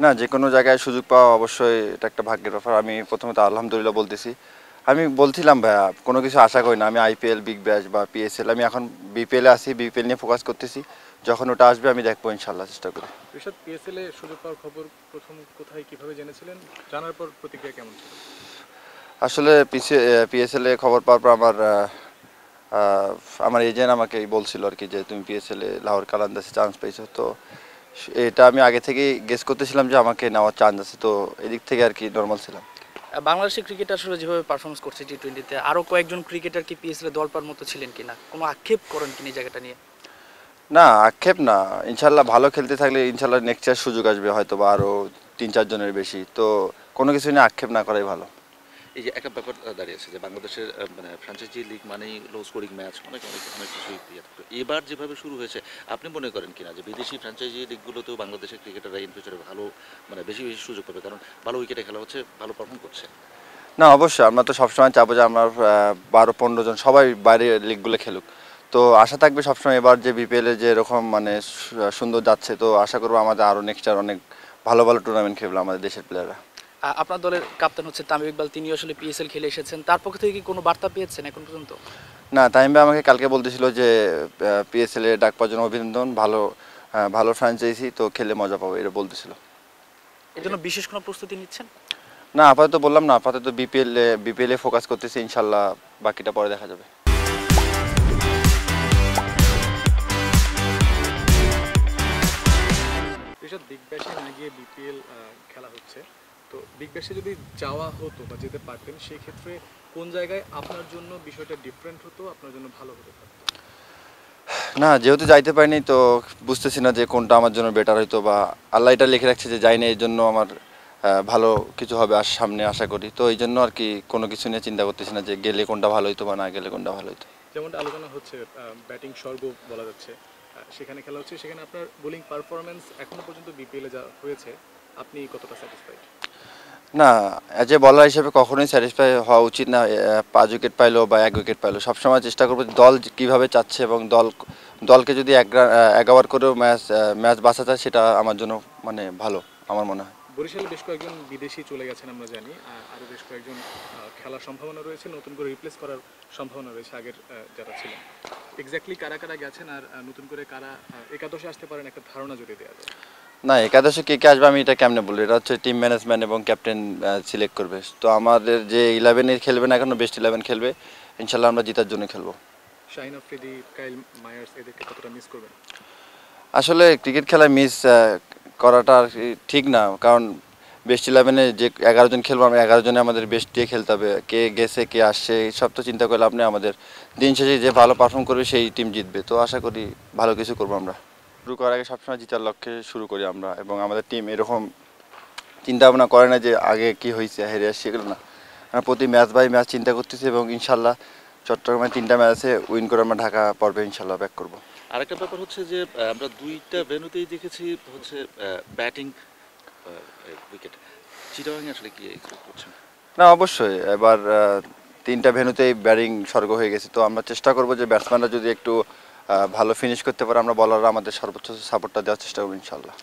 না, যেকোনো জায়গায় সুযোগ পাওয়া অবশ্যই এটা একটা ভাগ্যের ব্যাপার। আমি প্রথমত আলহামদুলিল্লাহ বলতেছি। আমি বলছিলাম ভাইয়া কোনো কিছু আশা করি না। আমি আইপিএল, বিগ ব্যাশ বা পিএসএল আমি এখন বিপিএলে আছি, বিপিএল নিয়ে ফোকাস করতেছি। যখন ওটা আসবে আমি দেখবো ইনশাল্লাহ, চেষ্টা করি। রিশাদ, পিএসএল এ সুযোগ পাওয়ার খবর প্রথম কোথায় কিভাবে জেনেছিলেন? জানার পর প্রতিক্রিয়া কেমন ছিল? আসলে পিএসএল এ খবর পাওয়ার পর আহ, আমার এজেন্ট আমাকে বলছিল আর কি যে তুমি পিএসএল এ লাহোর কালান্দাসে চান্স পেয়েছো। তো এটা আমি আগে থেকেই গেস করতেছিলাম যে আমাকে নেওয়ার চান্স আছে, তো এদিক থেকে আর কি নর্মাল ছিলাম। বাংলাদেশের ক্রিকেটার আসলে যেভাবে পারফরমেন্স করছে টি-20-তে, আরও কয়েকজন ক্রিকেটার কি পিএসএল দল পাওয়ার মতো ছিলেন কিনা, কোনো আক্ষেপ করেন কিনা এই জায়গাটা নিয়ে? না, আক্ষেপ না। ইনশাল্লাহ ভালো খেলতে থাকলে ইনশাল্লাহ নেক্সট ইয়ার সুযোগ আসবে, হয়তো বা আরও 3-4 জনের বেশি। তো কোনো কিছু নিয়ে আক্ষেপ না করাই ভালো। এই যে একটা ব্যাপার দাঁড়িয়েছে যে বাংলাদেশের মানে ফ্র্যাঞ্চাইজি লিগ মানেই লো স্কোরিং ম্যাচ, অনেক অনেক অনেক কিছুই ইয়ে থাকতো। এবার যেভাবে শুরু হয়েছে, আপনি মনে করেন কিনা যে বিদেশি ফ্র্যাঞ্চাইজি লিগগুলোতেও বাংলাদেশের ক্রিকেটাররা ইন ফিউচারে ভালো মানে বেশি বেশি সুযোগ পাবে, কারণ ভালো উইকেটে খেলা হচ্ছে, ভালো পারফর্ম করছে? না, অবশ্যই আমরা তো সবসময় চাবো যে আমার 12-15 জন সবাই বাইরে লিগগুলো খেলুক। তো আশা থাকবে সবসময় এবার যে বিপিএলে যে এরকম মানে সুন্দর যাচ্ছে, তো আশা করবো আমাদের আরও নেক্সট ইয়ার অনেক ভালো ভালো টুর্নামেন্ট খেলবে আমাদের দেশের প্লেয়াররা। আপনার দলের ক্যাপ্টেন হচ্ছে তামিম ইকবাল, তিনি আসলে পিএসএল খেলে এসেছেন, তার পক্ষ থেকে কি কোনো বার্তা পেয়েছেন এখন পর্যন্ত? না, তামিম ভাই আমাকে কালকে বলতেছিল যে পিএসএল এ ডাক পাওয়ার জন্য অভিনন্দন, ভালো ভালো ফ্র্যাঞ্চাইজি, তো খেলে মজা পাবো, এটা বলতেছিল। এর জন্য বিশেষ কোনো প্রস্তুতি নিচ্ছেন? না, আপাতত বললাম না, আপাতত বিপিএল এ ফোকাস করতেছি, ইনশাল্লাহ বাকিটা পরে দেখা যাবে। রিশাদ, বিগ ব্যাশে না গিয়ে বিপিএল খেলা হচ্ছে, তো বিগ ব্যাশে যদি যাওয়া হতো বা যেতে পারতেন, সেই ক্ষেত্রে কোন জায়গায় আপনার জন্য বিষয়টা ডিফারেন্ট হতো, আপনার জন্য ভালো হতে পারতো? না, যেহেতু যাইতে পারিনি তো বুঝতেছি না যে কোনটা আমার জন্য বেটার হইতো, বা আল্লাহ এটা লিখে রাখছে যে যাইনি, এই জন্য আমার ভালো কিছু হবে আর সামনে আশা করি। তো এই জন্য আর কি কোনো কিছু নিয়ে চিন্তা করতেছি না যে গেলে কোনটা ভালো হইতো বা না গেলে কোনটা ভালো হইতো। যেমনটা আলোচনা হচ্ছে, ব্যাটিং স্বর্গ বলা যাচ্ছে, সেখানে খেলা হচ্ছে, সেখানে আপনার বোলিং পারফরমেন্স এখনো পর্যন্ত বিপিএলে যা হয়েছে, আপনি কতটা স্যাটিসফাইড? না, অ্যাজ এ বলার হিসেবে কখনোই স্যাটিসফাই হওয়া উচিত না। 5 উইকেট পাইলো বা 1 উইকেট পাইলো, সবসময় চেষ্টা করবো দল কীভাবে চাচ্ছে, এবং দলকে যদি 1 ওভার করেও ম্যাচ বাঁচা যায়, সেটা আমার জন্য মানে ভালো আমার মনে হয়। বরিশালে বেশ কয়েকজন বিদেশি চলে গেছেন আমরা জানি, আরও বেশ কয়েকজন খেলার সম্ভাবনা রয়েছে, নতুন করে রিপ্লেস করার সম্ভাবনা রয়েছে আগের যারা ছিলেন। এক্স্যাক্টলি কারা কারা গেছেন আর নতুন করে কারা একাদশে আসতে পারেন, একটা ধারণা যদি দেওয়া যায়? না, একাদশে কে কে আসবে আমি এটা কেমনে বলবো, এটা হচ্ছে টিম ম্যানেজমেন্ট এবং ক্যাপ্টেন সিলেক্ট করবে। তো আমাদের যে 11-এ খেলবে না, এখনো বেস্ট 11 খেলবে, ইনশাল্লাহ আমরা জেতার জন্য খেলবো। শাহিন আফ্রিদি, কাইল মায়ার্স, এদেরকে কতটা মিস করবেন? আসলে ক্রিকেট খেলায় মিস করাটা আর কি ঠিক না, কারণ বেস্ট 11-এ যে 11 জন খেলবো, আমরা 11 জনে আমাদের বেস্ট দিয়ে খেলতে হবে। কে গেছে কে আসছে সব তো চিন্তা করলে আপনি, আমাদের দিন শেষে যে ভালো পারফর্ম করবে সেই টিম জিতবে। তো আশা করি ভালো কিছু করবো আমরা। শুরু করার আগে সবসময় জিতার লক্ষ্যে শুরু করি আমরা, এবং আমাদের টিম এরকম চিন্তা ভাবনা করে না যে আগে কি হয়েছে হেরে আসছে, এগুলো না। আমরা প্রতি ম্যাচ বাই ম্যাচ চিন্তা করতেছি, এবং ইনশাল্লাহ চট্টগ্রামে 3টা ম্যাচে উইন করে আমরা ঢাকা পর্বে ইনশাল্লাহ ব্যাক করবো। আরেকটা ব্যাপার হচ্ছে যে আমরা দুইটা ভেন্যুতেই দেখেছি হচ্ছে ব্যাটিং উইকেট। চিটাগাংয়ে আসলে কি এক্সপেক্ট করছেন? না, অবশ্যই এবার 3টা ভেন্যুতেই ব্যাটিং স্বর্গ হয়ে গেছে। তো আমরা চেষ্টা করবো যে ব্যাটসম্যানরা যদি একটু ভালো ফিনিশ করতে পারে, আমরা বলাররা আমাদের সর্বোচ্চ সাপোর্টটা দেওয়ার চেষ্টা করবো ইনশাল্লাহ।